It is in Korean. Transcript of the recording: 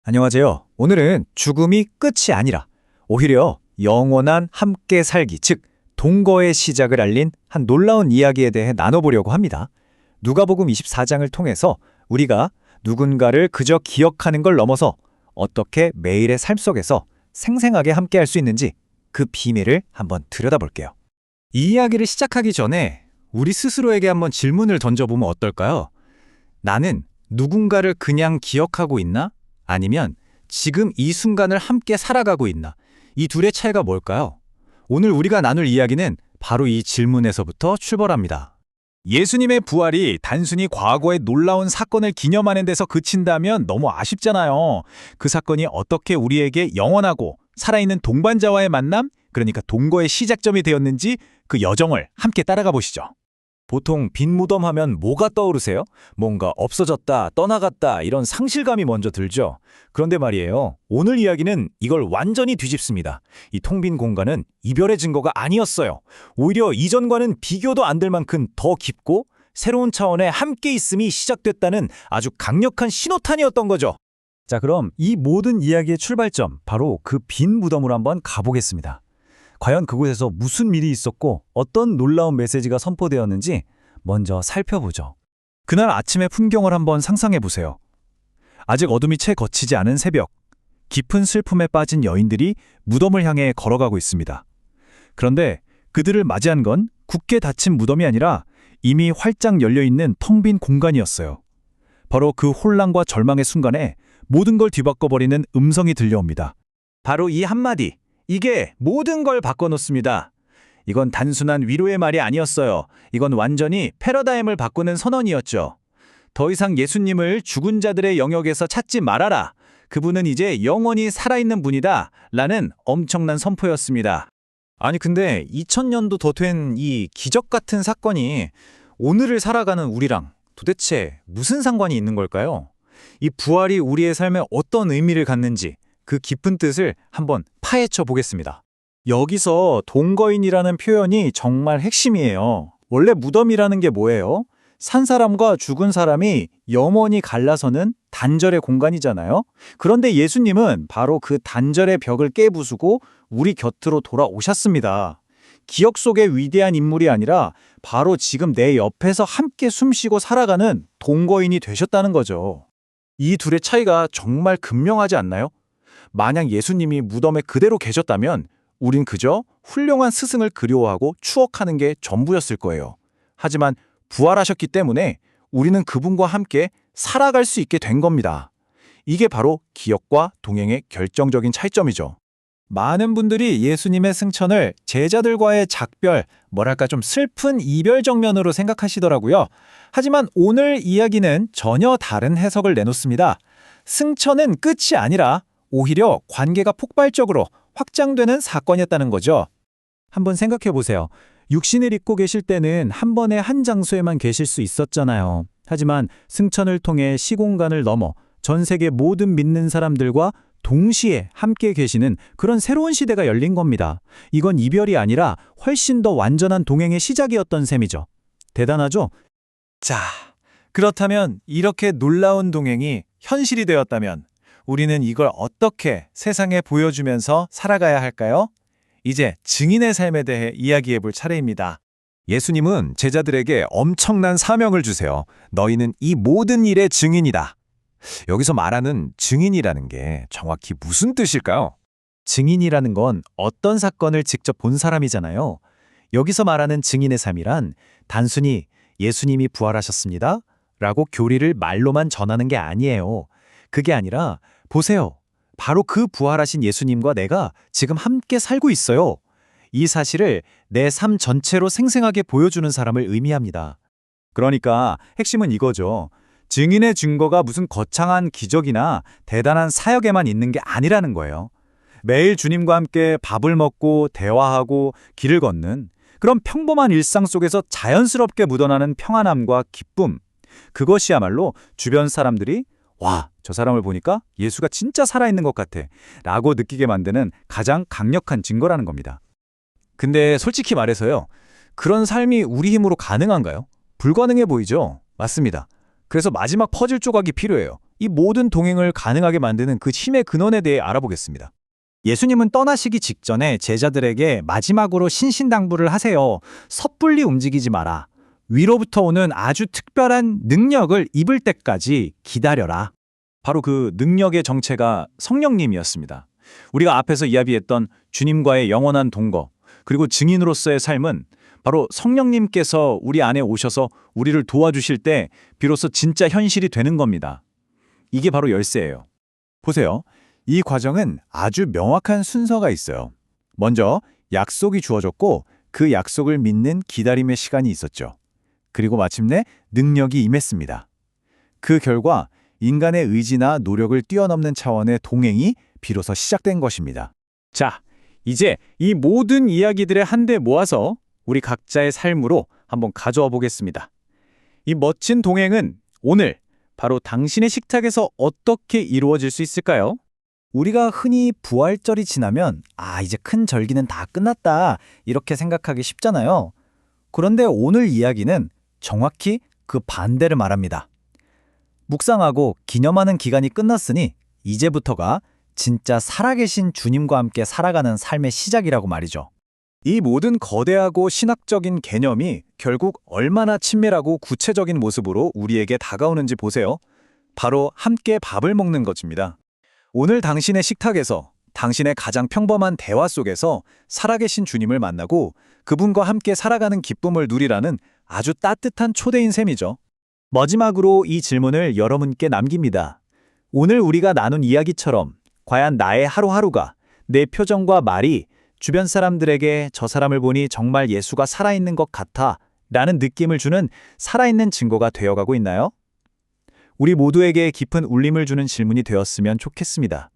안녕하세요. 오늘은 죽음이 끝이 아니라 오히려 영원한 함께 살기, 즉 동거의 시작을 알린 한 놀라운 이야기에 대해 나눠보려고 합니다. 누가복음 24장을 통해서 우리가 누군가를 그저 기억하는 걸 넘어서 어떻게 매일의 삶 속에서 생생하게 함께할 수 있는지 그 비밀을 한번 들여다볼게요. 이 이야기를 시작하기 전에 우리 스스로에게 한번 질문을 던져보면 어떨까요? 나는 누군가를 그냥 기억하고 있나? 아니면 지금 이 순간을 함께 살아가고 있나? 이 둘의 차이가 뭘까요? 오늘 우리가 나눌 이야기는 바로 이 질문에서부터 출발합니다. 예수님의 부활이 단순히 과거의 놀라운 사건을 기념하는 데서 그친다면 너무 아쉽잖아요. 그 사건이 어떻게 우리에게 영원하고 살아있는 동반자와의 만남, 그러니까 동거의 시작점이 되었는지 그 여정을 함께 따라가 보시죠. 보통 빈 무덤 하면 뭐가 떠오르세요? 뭔가 없어졌다, 떠나갔다 이런 상실감이 먼저 들죠. 그런데 말이에요. 오늘 이야기는 이걸 완전히 뒤집습니다. 이 텅 빈 공간은 이별의 증거가 아니었어요. 오히려 이전과는 비교도 안 될 만큼 더 깊고 새로운 차원의 함께 있음이 시작됐다는 아주 강력한 신호탄이었던 거죠. 자, 그럼 이 모든 이야기의 출발점, 바로 그 빈 무덤으로 한번 가보겠습니다. 과연 그곳에서 무슨 일이 있었고 어떤 놀라운 메시지가 선포되었는지 먼저 살펴보죠. 그날 아침의 풍경을 한번 상상해 보세요. 아직 어둠이 채 걷히지 않은 새벽, 깊은 슬픔에 빠진 여인들이 무덤을 향해 걸어가고 있습니다. 그런데 그들을 맞이한 건 굳게 닫힌 무덤이 아니라 이미 활짝 열려있는 텅 빈 공간이었어요. 바로 그 혼란과 절망의 순간에 모든 걸 뒤바꿔버리는 음성이 들려옵니다. 바로 이 한마디. 이게 모든 걸 바꿔놓습니다. 이건 단순한 위로의 말이 아니었어요. 이건 완전히 패러다임을 바꾸는 선언이었죠. 더 이상 예수님을 죽은 자들의 영역에서 찾지 말아라. 그분은 이제 영원히 살아있는 분이다. 라는 엄청난 선포였습니다. 아니 근데 2000년도 더 된 이 기적 같은 사건이 오늘을 살아가는 우리랑 도대체 무슨 상관이 있는 걸까요? 이 부활이 우리의 삶에 어떤 의미를 갖는지 그 깊은 뜻을 한번 파헤쳐 보겠습니다. 여기서 동거인이라는 표현이 정말 핵심이에요. 원래 무덤이라는 게 뭐예요? 산 사람과 죽은 사람이 영원히 갈라서는 단절의 공간이잖아요. 그런데 예수님은 바로 그 단절의 벽을 깨부수고 우리 곁으로 돌아오셨습니다. 기억 속의 위대한 인물이 아니라 바로 지금 내 옆에서 함께 숨쉬고 살아가는 동거인이 되셨다는 거죠. 이 둘의 차이가 정말 극명하지 않나요? 만약 예수님이 무덤에 그대로 계셨다면 우린 그저 훌륭한 스승을 그리워하고 추억하는 게 전부였을 거예요. 하지만 부활하셨기 때문에 우리는 그분과 함께 살아갈 수 있게 된 겁니다. 이게 바로 기억과 동행의 결정적인 차이점이죠. 많은 분들이 예수님의 승천을 제자들과의 작별, 뭐랄까 좀 슬픈 이별 장면으로 생각하시더라고요. 하지만 오늘 이야기는 전혀 다른 해석을 내놓습니다. 승천은 끝이 아니라 오히려 관계가 폭발적으로 확장되는 사건이었다는 거죠. 한번 생각해 보세요. 육신을 입고 계실 때는 한 번에 한 장소에만 계실 수 있었잖아요. 하지만 승천을 통해 시공간을 넘어 전 세계 모든 믿는 사람들과 동시에 함께 계시는 그런 새로운 시대가 열린 겁니다. 이건 이별이 아니라 훨씬 더 완전한 동행의 시작이었던 셈이죠. 대단하죠? 자, 그렇다면 이렇게 놀라운 동행이 현실이 되었다면 우리는 이걸 어떻게 세상에 보여주면서 살아가야 할까요? 이제 증인의 삶에 대해 이야기해 볼 차례입니다. 예수님은 제자들에게 엄청난 사명을 주세요. 너희는 이 모든 일의 증인이다. 여기서 말하는 증인이라는 게 정확히 무슨 뜻일까요? 증인이라는 건 어떤 사건을 직접 본 사람이잖아요. 여기서 말하는 증인의 삶이란 단순히 예수님이 부활하셨습니다. 라고 교리를 말로만 전하는 게 아니에요. 그게 아니라 보세요. 바로 그 부활하신 예수님과 내가 지금 함께 살고 있어요. 이 사실을 내 삶 전체로 생생하게 보여주는 사람을 의미합니다. 그러니까 핵심은 이거죠. 증인의 증거가 무슨 거창한 기적이나 대단한 사역에만 있는 게 아니라는 거예요. 매일 주님과 함께 밥을 먹고 대화하고 길을 걷는 그런 평범한 일상 속에서 자연스럽게 묻어나는 평안함과 기쁨. 그것이야말로 주변 사람들이 와, 저 사람을 보니까 예수가 진짜 살아있는 것 같아 라고 느끼게 만드는 가장 강력한 증거라는 겁니다. 근데 솔직히 말해서요. 그런 삶이 우리 힘으로 가능한가요? 불가능해 보이죠? 맞습니다. 그래서 마지막 퍼즐 조각이 필요해요. 이 모든 동행을 가능하게 만드는 그 힘의 근원에 대해 알아보겠습니다. 예수님은 떠나시기 직전에 제자들에게 마지막으로 신신당부를 하세요. 섣불리 움직이지 마라. 위로부터 오는 아주 특별한 능력을 입을 때까지 기다려라. 바로 그 능력의 정체가 성령님이었습니다. 우리가 앞에서 이야기했던 주님과의 영원한 동거, 그리고 증인으로서의 삶은 바로 성령님께서 우리 안에 오셔서 우리를 도와주실 때 비로소 진짜 현실이 되는 겁니다. 이게 바로 열쇠예요. 보세요. 이 과정은 아주 명확한 순서가 있어요. 먼저 약속이 주어졌고 그 약속을 믿는 기다림의 시간이 있었죠. 그리고 마침내 능력이 임했습니다. 그 결과 인간의 의지나 노력을 뛰어넘는 차원의 동행이 비로소 시작된 것입니다. 자, 이제 이 모든 이야기들을 한데 모아서 우리 각자의 삶으로 한번 가져와 보겠습니다. 이 멋진 동행은 오늘 바로 당신의 식탁에서 어떻게 이루어질 수 있을까요? 우리가 흔히 부활절이 지나면 이제 큰 절기는 다 끝났다 이렇게 생각하기 쉽잖아요. 그런데 오늘 이야기는 정확히 그 반대를 말합니다. 묵상하고 기념하는 기간이 끝났으니 이제부터가 진짜 살아계신 주님과 함께 살아가는 삶의 시작이라고 말이죠. 이 모든 거대하고 신학적인 개념이 결국 얼마나 친밀하고 구체적인 모습으로 우리에게 다가오는지 보세요. 바로 함께 밥을 먹는 것입니다. 오늘 당신의 식탁에서 당신의 가장 평범한 대화 속에서 살아계신 주님을 만나고 그분과 함께 살아가는 기쁨을 누리라는 아주 따뜻한 초대인 셈이죠. 마지막으로 이 질문을 여러분께 남깁니다. 오늘 우리가 나눈 이야기처럼 과연 나의 하루하루가, 내 표정과 말이 주변 사람들에게 저 사람을 보니 정말 예수가 살아있는 것 같아 라는 느낌을 주는 살아있는 증거가 되어가고 있나요? 우리 모두에게 깊은 울림을 주는 질문이 되었으면 좋겠습니다.